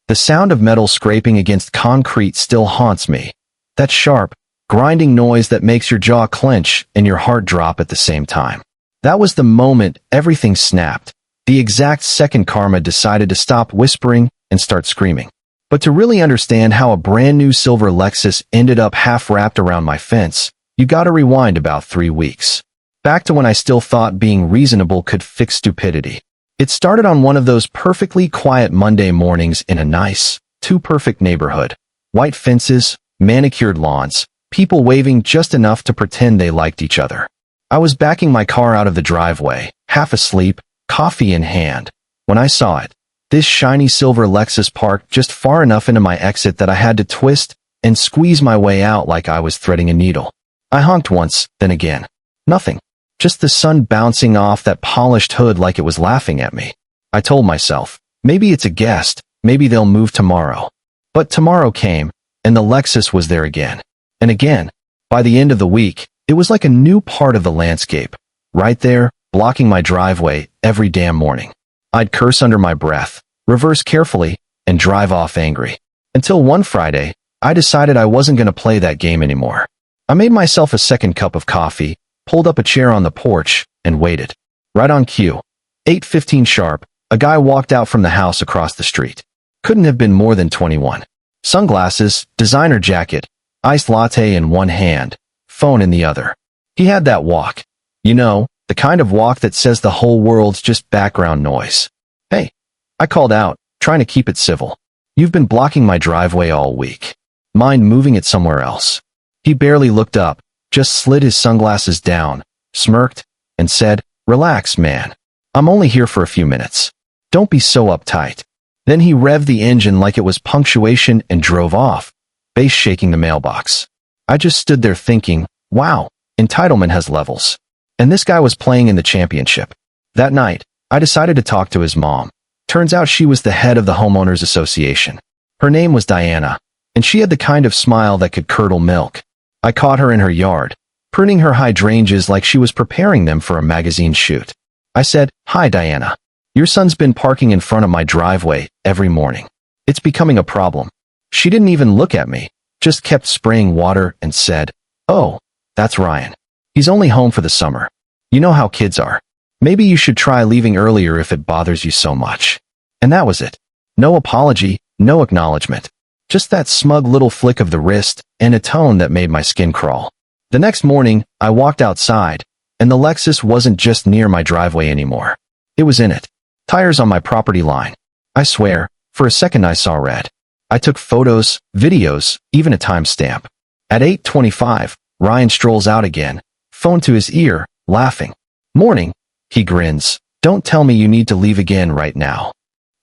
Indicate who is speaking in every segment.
Speaker 1: The sound of metal scraping against concrete still haunts me. That sharp, grinding noise that makes your jaw clench and your heart drop at the same time. That was the moment everything snapped. The exact second Karma decided to stop whispering and start screaming. But to really understand how a brand new silver Lexus ended up half wrapped around my fence, you gotta rewind about 3 weeks. Back to when I still thought being reasonable could fix stupidity. It started on one of those perfectly quiet Monday mornings in a nice, too perfect neighborhood. White fences, manicured lawns, people waving just enough to pretend they liked each other. I was backing my car out of the driveway, half asleep, coffee in hand, when I saw it. This shiny silver Lexus parked just far enough into my exit that I had to twist and squeeze my way out like I was threading a needle. I honked once, then again. Nothing. Just the sun bouncing off that polished hood like it was laughing at me. I told myself, maybe it's a guest, maybe they'll move tomorrow. But tomorrow came, and the Lexus was there again. And again. By the end of the week, it was like a new part of the landscape. Right there, blocking my driveway every damn morning. I'd curse under my breath, reverse carefully, and drive off angry. Until one Friday, I decided I wasn't going to play that game anymore. I made myself a second cup of coffee, pulled up a chair on the porch, and waited. Right on cue. 8:15 sharp, a guy walked out from the house across the street. Couldn't have been more than 21. Sunglasses, designer jacket, iced latte in one hand, phone in the other. He had that walk. You know, the kind of walk that says the whole world's just background noise. Hey, I called out, trying to keep it civil. You've been blocking my driveway all week. Mind moving it somewhere else? He barely looked up, just slid his sunglasses down, smirked, and said, "Relax, man. I'm only here for a few minutes. Don't be so uptight." Then he revved the engine like it was punctuation and drove off, bass shaking the mailbox. I just stood there thinking, wow, entitlement has levels. And this guy was playing in the championship. That night, I decided to talk to his mom. Turns out she was the head of the Homeowners Association. Her name was Diana, and she had the kind of smile that could curdle milk. I caught her in her yard, pruning her hydrangeas like she was preparing them for a magazine shoot. I said, "Hi, Diana. Your son's been parking in front of my driveway every morning. It's becoming a problem." She didn't even look at me, just kept spraying water and said, "Oh, that's Ryan. He's only home for the summer. You know how kids are. Maybe you should try leaving earlier if it bothers you so much." And that was it. No apology, no acknowledgement. Just that smug little flick of the wrist and a tone that made my skin crawl. The next morning, I walked outside, and the Lexus wasn't just near my driveway anymore. It was in it. Tires on my property line. I swear, for a second I saw red. I took photos, videos, even a timestamp. At 8:25, Ryan strolls out again, phone to his ear, laughing. "Morning," he grins. "Don't tell me you need to leave again right now."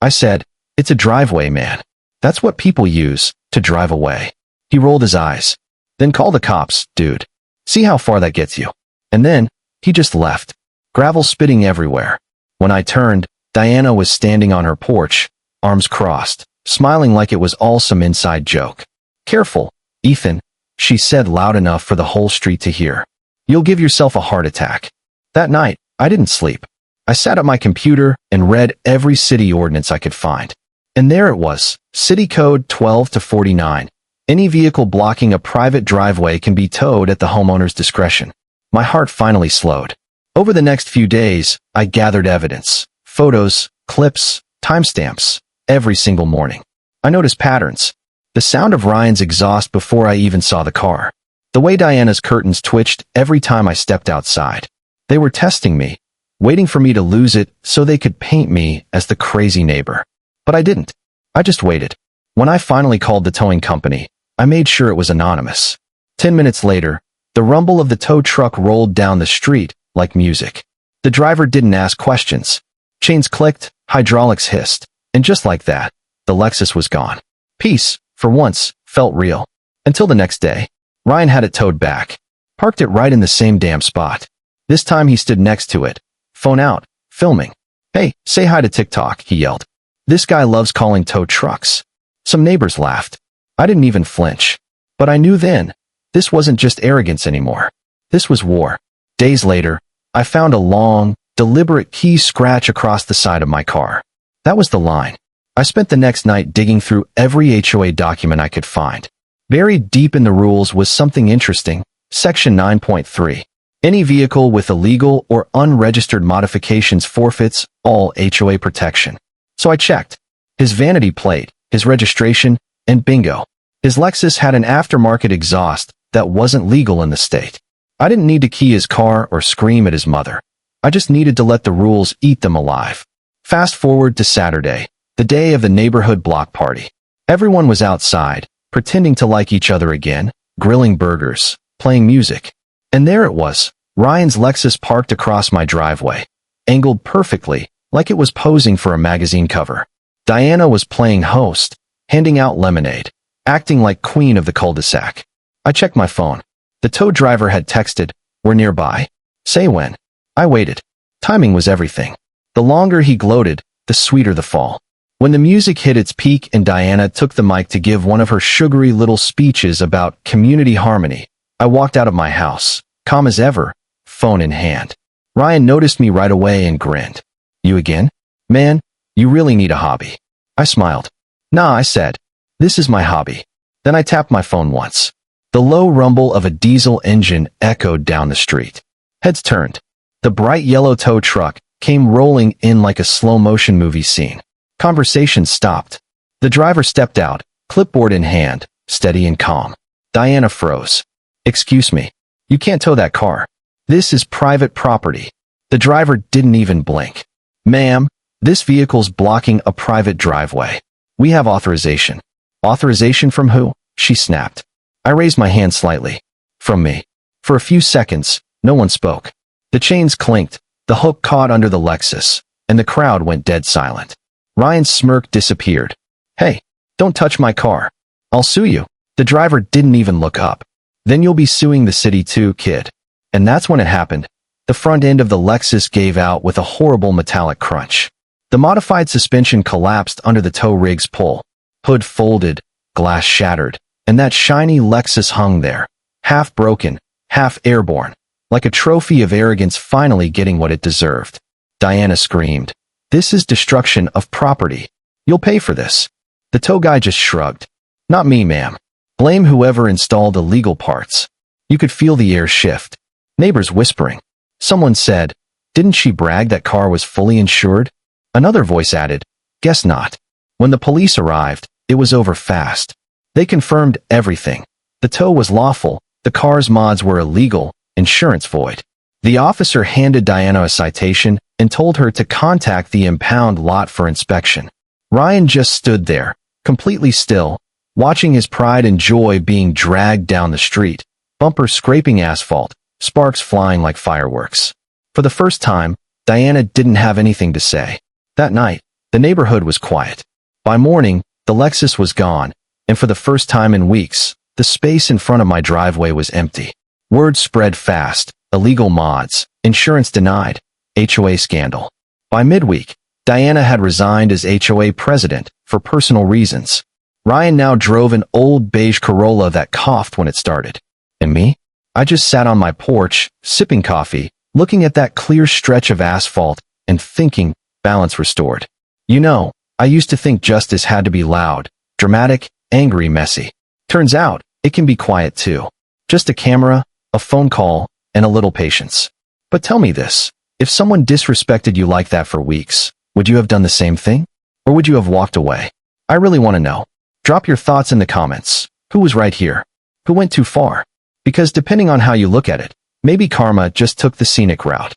Speaker 1: I said, "It's a driveway, man. That's what people use, to drive away." He rolled his eyes. "Then call the cops, dude. See how far that gets you." And then, he just left. Gravel spitting everywhere. When I turned, Diana was standing on her porch, arms crossed, smiling like it was all some inside joke. "Careful, Ethan," she said loud enough for the whole street to hear. "You'll give yourself a heart attack." That night, I didn't sleep. I sat at my computer and read every city ordinance I could find. And there it was, City Code 12-49. Any vehicle blocking a private driveway can be towed at the homeowner's discretion. My heart finally slowed. Over the next few days, I gathered evidence, photos, clips, timestamps, every single morning. I noticed patterns. The sound of Ryan's exhaust before I even saw the car. The way Diana's curtains twitched every time I stepped outside. They were testing me, waiting for me to lose it so they could paint me as the crazy neighbor. But I didn't. I just waited. When I finally called the towing company, I made sure it was anonymous. 10 minutes later, the rumble of the tow truck rolled down the street like music. The driver didn't ask questions. Chains clicked, hydraulics hissed, and just like that, the Lexus was gone. Peace, for once, felt real. Until the next day. Ryan had it towed back. Parked it right in the same damn spot. This time he stood next to it. Phone out, filming. "Hey, say hi to TikTok," he yelled. This guy loves calling tow trucks. Some neighbors laughed. I didn't even flinch. But I knew then, this wasn't just arrogance anymore. This was war. Days later, I found a long, deliberate key scratch across the side of my car. That was the line. I spent the next night digging through every HOA document I could find. Buried deep in the rules was something interesting. Section 9.3. Any vehicle with illegal or unregistered modifications forfeits all HOA protection. So I checked. His vanity plate, his registration, and bingo. His Lexus had an aftermarket exhaust that wasn't legal in the state. I didn't need to key his car or scream at his mother. I just needed to let the rules eat them alive. Fast forward to Saturday, the day of the neighborhood block party. Everyone was outside, pretending to like each other again, grilling burgers, playing music. And there it was, Ryan's Lexus parked across my driveway, angled perfectly, like it was posing for a magazine cover. Diana was playing host, handing out lemonade, acting like queen of the cul-de-sac. I checked my phone. The tow driver had texted, "We're nearby. Say when." I waited. Timing was everything. The longer he gloated, the sweeter the fall. When the music hit its peak and Diana took the mic to give one of her sugary little speeches about community harmony, I walked out of my house, calm as ever, phone in hand. Ryan noticed me right away and grinned. "You again? Man, you really need a hobby." I smiled. "Nah," I said. "This is my hobby." Then I tapped my phone once. The low rumble of a diesel engine echoed down the street. Heads turned. The bright yellow tow truck came rolling in like a slow-motion movie scene. Conversation stopped. The driver stepped out, clipboard in hand, steady and calm. Diana froze. "Excuse me. You can't tow that car. This is private property." The driver didn't even blink. "Ma'am, this vehicle's blocking a private driveway. We have authorization." "Authorization from who?" she snapped. I raised my hand slightly. "From me." For a few seconds, no one spoke. The chains clinked, the hook caught under the Lexus, and the crowd went dead silent. Ryan's smirk disappeared. "Hey, don't touch my car. I'll sue you." The driver didn't even look up. "Then you'll be suing the city too, kid." And that's when it happened. The front end of the Lexus gave out with a horrible metallic crunch. The modified suspension collapsed under the tow rig's pull. Hood folded, glass shattered, and that shiny Lexus hung there, half broken, half airborne, like a trophy of arrogance finally getting what it deserved. Diana screamed, "This is destruction of property. You'll pay for this." The tow guy just shrugged. "Not me, ma'am. Blame whoever installed the legal parts." You could feel the air shift. Neighbors whispering. Someone said, "Didn't she brag that car was fully insured?" Another voice added, "Guess not." When the police arrived, it was over fast. They confirmed everything. The tow was lawful, the car's mods were illegal, insurance void. The officer handed Diana a citation and told her to contact the impound lot for inspection. Ryan just stood there, completely still, watching his pride and joy being dragged down the street, bumpers scraping asphalt, sparks flying like fireworks. For the first time, Diana didn't have anything to say. That night, the neighborhood was quiet. By morning, the Lexus was gone, and for the first time in weeks, the space in front of my driveway was empty. Word spread fast, illegal mods, insurance denied, HOA scandal. By midweek, Diana had resigned as HOA president for personal reasons. Ryan now drove an old beige Corolla that coughed when it started. And me? I just sat on my porch, sipping coffee, looking at that clear stretch of asphalt, and thinking, balance restored. You know, I used to think justice had to be loud, dramatic, angry, messy. Turns out, it can be quiet too. Just a camera, a phone call, and a little patience. But tell me this, if someone disrespected you like that for weeks, would you have done the same thing? Or would you have walked away? I really want to know. Drop your thoughts in the comments. Who was right here? Who went too far? Because depending on how you look at it, maybe karma just took the scenic route.